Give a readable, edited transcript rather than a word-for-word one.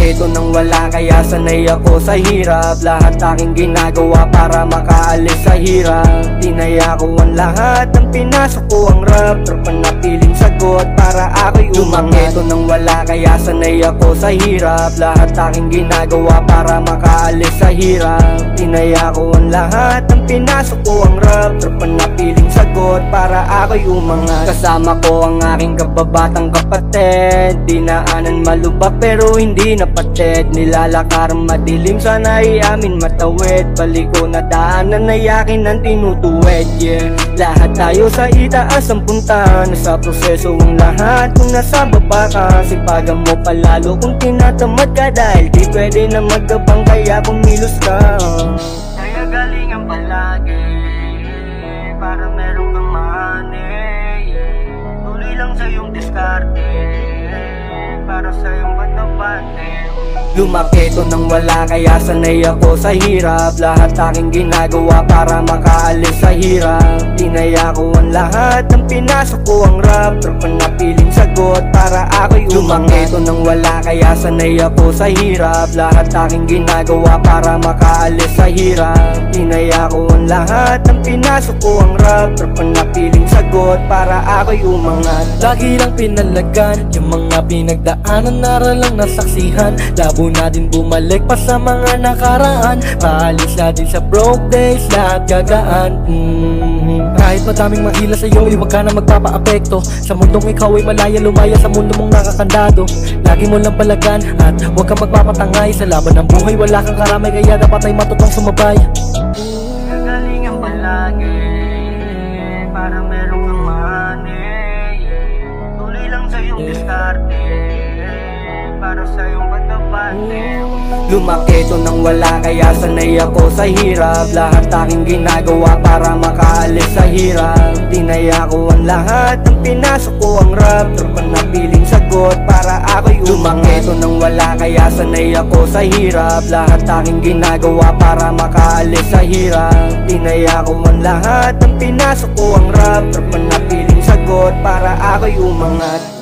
Lumaki ito nang wala kaya sanay ako sa hirap. Lahat aking ginagawa para makaalis sa hirap. Tinaya ko ang lahat, ang pinasok ko ang rap. Tropa na piling sagot para ako'y umangat. Lumaki ito nang wala kaya sanay ako sa hirap. Lahat aking ginagawa para makaalis sa hirap. Tinaya ko ang lahat, ang pinasok ko ang rap. Tropa na piling sagot para ako'y umangat. Kasama ko ang aking kababatang kapatid. Dinaanan malubak pero hindi napatid. Nilalakaran madilim sana'y amin matawid. Balik ko na daanan na yakin ang tinutuwid, yeah. Lahat tayo sa itaas ang punta. Nasa proseso ang lahat kung nasa baba ka. Sipagan mo palalo kung tinatamad ka. Dahil di pwede na magabang kaya kumilos ka. Kaya galingan palagi para meron kang money, yeah. Tuloy lang sa iyong diskarte para sa iyong batapate. Lumaki ito nang wala kaya sanay ako sa hirap. Lahat aking ginagawa para makaalis sa hirap. Tinaya ko ang lahat, ang pinasok ko ang rap. Tropa na piling sagot para ako'y umangat. Lumaki ito nang wala kaya sanay ako sa hirap. Lahat aking ginagawa para makaalis sa hirap. Tinaya ko ang lahat, ang pinasok ko ang rap. Tropa na piling sagot para ako'y umangat. Lagi lang pinalagan yung mga pinagdaanan, aral lang nasaksihan. Labo na din bumalik pa sa mga nakaraan. Paalis na din sa broke days, lahat gagaan. Kahit madaming mahila sa'yo, huwag ka na magpapaapekto. Sa mundong ikaw ay malaya, lumaya sa mundo mong nakakandado. Lagi mo lang palagan at huwag kang magpapatangay. Sa laban ng buhay wala kang karamay, kaya dapat ay matutong sumabay. Galingan palagi para meron kang money, yeah. Tuloy lang sa iyong diskarte para sa iyong batapate. Lumaki ito nang wala kaya sanay ako sa hirap. Lahat aking ginagawa para makaalis sa hirap. Tinaya ko ang lahat, ang pinasok ko ang rap. Tropa na piling sagot para ako'y umangat. Lumaki ito nang wala kaya sanay ako sa hirap. Lahat aking ginagawa para makaalis sa hirap. Tinaya ko ang lahat, ang pinasok ko ang rap. Tropa na piling sagot para ako'y umangat.